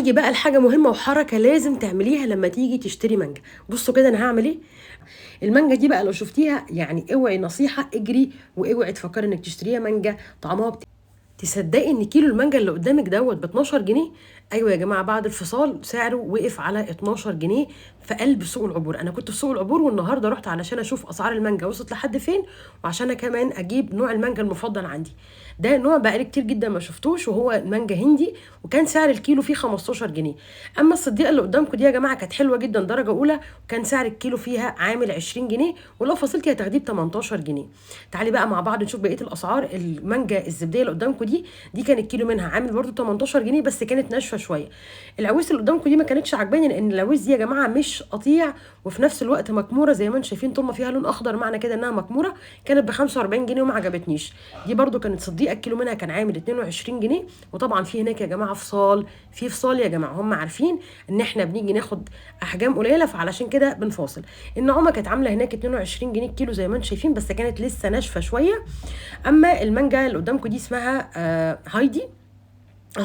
نيجي بقى لحاجه مهمه وحركه لازم تعمليها لما تيجي تشتري مانجا. بصوا كده انا هعمل ايه. المانجا دي بقى لو شفتيها يعني اوعي، نصيحه اجري واوعي تفكري انك تشتريها. مانجا طعمها تصدقي ان كيلو المانجا اللي قدامك دوت ب 12 جنيه؟ ايوه يا جماعه، بعد الفصال سعره وقف على 12 جنيه في قلب سوق العبور. انا كنت في سوق العبور والنهارده رحت علشان اشوف اسعار المانجا وصلت لحد فين، وعشان كمان اجيب نوع المانجا المفضل عندي. ده نوع بقالي كتير جدا ما شفتوش، وهو مانجا هندي، وكان سعر الكيلو فيه 15 جنيه. اما الصديقه اللي قدامكم دي يا جماعه كانت حلوه جدا درجه اولى، وكان سعر الكيلو فيها عامل 20 جنيه، ولو فصلتي هتاخديه ب 18 جنيه. تعالي بقى مع بعض نشوف بقيه الاسعار. المانجا الزبديه اللي قدامكم دي كان الكيلو منها عامل برده 18 جنيه، بس كانت ناشفه شويه. العويس اللي قدامكم دي ما كانتش عجباني، لان العويس دي يا جماعه مش قطيع، وفي نفس الوقت مكموره زي ما انتم شايفين، طول ما فيها لون اخضر معنى كده انها مكموره. كانت ب 45 جنيه وما عجبتنيش. دي برده كانت صديقه، الكيلو منها كان عامل 22 جنيه. وطبعا في هناك يا جماعه فصال يا جماعه، هم عارفين ان احنا بنيجي ناخد احجام قليله، فعلشان كده بنفاصل. النعومه كانت عامله هناك 22 جنيه الكيلو زي ما انتم شايفين، بس كانت لسه ناشفه شويه. اما المانجا اللي قدامكم دي اسمها هايدي.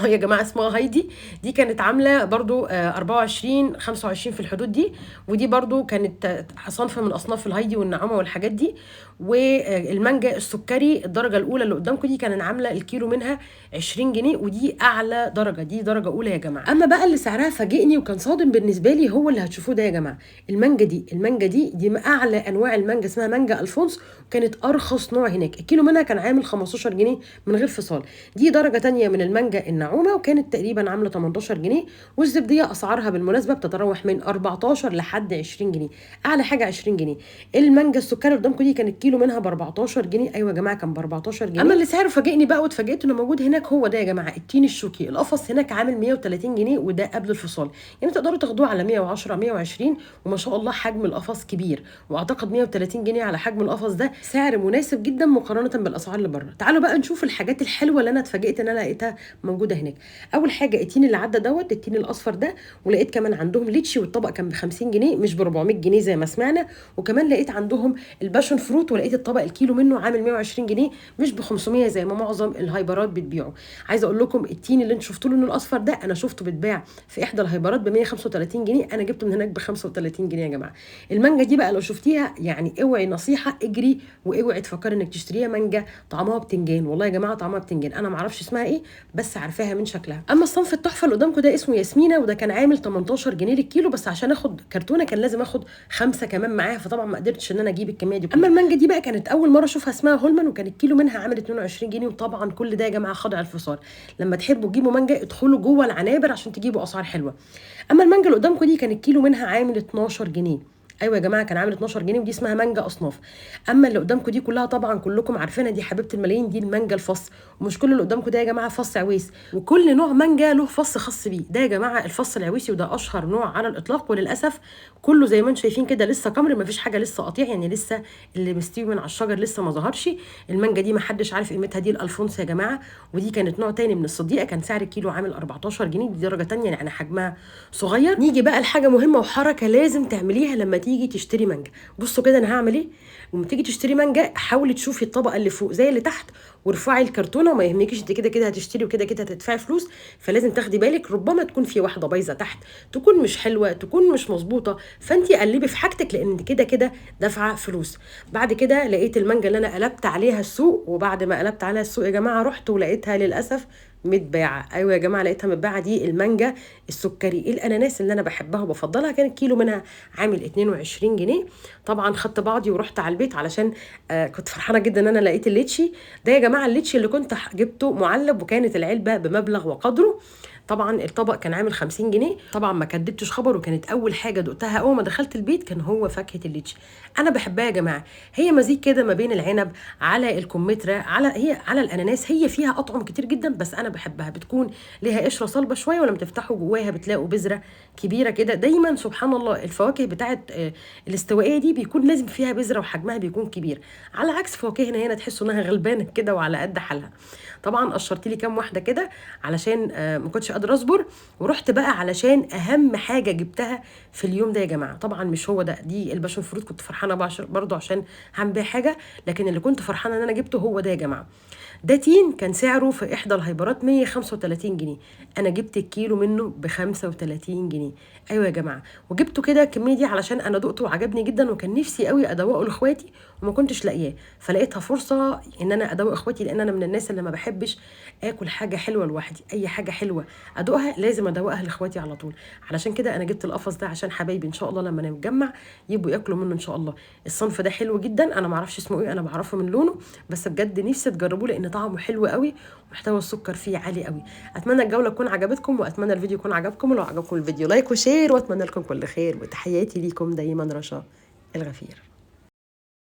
يا جماعه اسمها هايدي. دي كانت عامله برضو 24 25 في الحدود دي. ودي برضو كانت صنف من اصناف الهايدي والنعومه والحاجات دي. والمانجا السكري الدرجه الاولى اللي قدامكم دي كانت عامله الكيلو منها 20 جنيه، ودي اعلى درجه، دي درجه اولى يا جماعه. اما بقى اللي سعرها فاجئني وكان صادم بالنسبه لي هو اللي هتشوفوه ده يا جماعه. المانجا دي اعلى انواع المانجا، اسمها مانجا الفونس، وكانت ارخص نوع هناك. الكيلو منها كان عامل 15 جنيه من غير فصال. دي درجه تانية من المانجا النعومه، وكانت تقريبا عامله 18 جنيه. والزبديه اسعارها بالمناسبه بتتراوح من 14 لحد 20 جنيه، اعلى حاجه 20 جنيه. المانجا السكري قدامكم دي كان الكيلو منها ب 14 جنيه. ايوه يا جماعه كان ب 14 جنيه. اما اللي سعره فاجئني بقى واتفاجئت انه موجود هناك هو ده يا جماعه، التين الشوكي. القفص هناك عامل 130 جنيه، وده قبل الفصال. يعني تقدروا تاخدوه على 110 120، وما شاء الله حجم القفص كبير. واعتقد 130 جنيه على حجم القفص ده سعر مناسب جدا مقارنه بالاسعار اللي بره. تعالوا بقى نشوف الحاجات الحلوه اللي انا اتفاجئت ان انا لقيتها موجوده هناك. اول حاجه التين اللي عدى دوت، التين الاصفر ده. ولقيت كمان عندهم ليتشي، والطبق كان ب 50 جنيه مش ب 400 جنيه زي ما سمعنا. وكمان لقيت عندهم الباشون فروت، ولقيت الطبق الكيلو منه عامل 120 جنيه مش ب 500 زي ما معظم الهايبرات بتبيعه. عايزه اقول لكم التين اللي انتوا شفتوه لونه الاصفر ده انا شفته بيتباع في احدى الهايبرات ب 135 جنيه، انا جبته من هناك ب 35 جنيه يا جماعه. المانجا دي بقى لو شفتيها يعني اوعي، نصيحه اجري واوعي تفكري انك تشتريها. مانجا طعمها بتنجان، والله يا جماعه طعمها بتنجان. انا ما اعرفش اسمها ايه بس عارفاها من شكلها. اما الصنف التحفه اللي قدامكم ده اسمه ياسمينه، وده كان عامل 18 جنيه للكيلو، بس عشان اخد كرتونه كان لازم اخد 5 كمان معاها، فطبعا ما قدرتش ان انا اجيب الكميه دي كلها. اما المانجا دي بقى كانت اول مره اشوفها، اسمها هولمان، وكان الكيلو منها عامل 22 جنيه. وطبعا كل ده يا جماعه خاضع الفصال. لما تحبوا تجيبوا مانجا ادخلوا جوه العنابر عشان تجيبوا اسعار حلوه. اما المانجا اللي قدامكم دي كان الكيلو منها عامل 12 جنيه. ايوه يا جماعه كان عامل 12 جنيه، ودي اسمها مانجا اصناف. اما اللي قدامكم دي كلها طبعا كلكم عارفينها، دي حبيبه الملايين، دي المانجا الفص. ومش كل اللي قدامكم ده يا جماعه فص عويس، وكل نوع مانجا له فص خاص بيه. ده يا جماعه الفص العويسي، وده اشهر نوع على الاطلاق. وللاسف كله زي ما انتم شايفين كده لسه كمر، ما فيش حاجه لسه قطيع، يعني لسه اللي مستوي من على الشجر لسه ما ظهرش. المانجا دي ما حدش عارف قيمتها، دي الالفونس يا جماعه. ودي كانت نوع تاني من الصديقه، كان سعر الكيلو عامل 14 جنيه، دي درجه تانية يعني حجمها صغير. نيجي بقى لحاجه مهمه وحركه لازم تعمليها لما تيجي تشتري مانجا. بصوا كده انا هعمل ايه. لما تيجي تشتري مانجا حاولي تشوفي الطبقه اللي فوق زي اللي تحت، وارفعي الكرتونه، وما يهمكيش انت كده كده هتشتري وكده كده هتدفعي فلوس، فلازم تاخدي بالك ربما تكون في واحده بايظه تحت، تكون مش حلوه، تكون مش مظبوطه، فانت قلبي في حاجتك لان انت كده كده دافعه فلوس. بعد كده لقيت المانجا اللي انا قلبت عليها السوق، وبعد ما قلبت عليها السوق يا جماعه رحت ولقيتها للاسف متباعه. ايوه يا جماعه لقيتها متباعه. دي المانجا السكري الاناناس اللي انا بحبها وبفضلها، كان الكيلو منها عامل 22 جنيه. طبعا خدت بعضي ورحت على البيت علشان كنت فرحانه جدا ان انا لقيت الليتشي ده يا جماعه. الليتشي اللي كنت جبته معلب، وكانت العلبه بمبلغ وقدره. طبعا الطبق كان عامل 50 جنيه. طبعا ما كدبتش خبر، وكانت اول حاجه دقتها اول ما دخلت البيت كان هو فاكهه الليتشي. انا بحبها يا جماعه، هي مزيج كده ما بين العنب على الكمثرى على الاناناس. هي فيها اطعم كتير جدا، بس انا بحبها. بتكون ليها قشره صلبه شويه، ولما تفتحوا جواها بتلاقوا بذره كبيره كده. دايما سبحان الله الفواكه بتاعه الاستوائيه دي بيكون لازم فيها بذره، وحجمها بيكون كبير، على عكس فواكهنا هنا تحسوا انها غلبانه كده وعلى قد حالها. طبعا قشرت لي كام واحده كده علشان ما كنتش قادره اصبر، ورحت بقى علشان اهم حاجه جبتها في اليوم ده يا جماعه. طبعا مش هو ده، دي الباشون فروت كنت فرحانه برضه عشان هعمل بيها حاجه، لكن اللي كنت فرحانه ان انا جبته هو ده يا جماعه. ده تين كان سعره في احدى الهايبرات 135 جنيه، انا جبت الكيلو منه ب 35 جنيه. ايوه يا جماعه، وجبته كده الكميه دي علشان انا دقته وعجبني جدا، وكان نفسي قوي ادوقه لاخواتي وما كنتش لاقياه، فلقيتها فرصه ان انا ادوق اخواتي، لان انا من الناس اللي ما بحبش اكل حاجه حلوه لوحدي، اي حاجه حلوه ادوقها لازم ادوقها لاخواتي على طول. علشان كده انا جبت القفص ده عشان حبايبي ان شاء الله لما نتجمع يبقوا ياكلوا منه ان شاء الله. الصنف ده حلو جدا، انا ما اعرفش اسمه ايه، انا بعرفه من لونه بس، بجد نفسي تجربوه لان طعمه حلو قوي ومحتوى السكر فيه عالي قوي. اتمنى الجوله تكون عجبتكم، واتمنى الفيديو يكون عجبكم، ولو عجبكم الفيديو لايك وشير، واتمنى لكم كل خير، وتحياتي ليكم دايما رشا الغفير.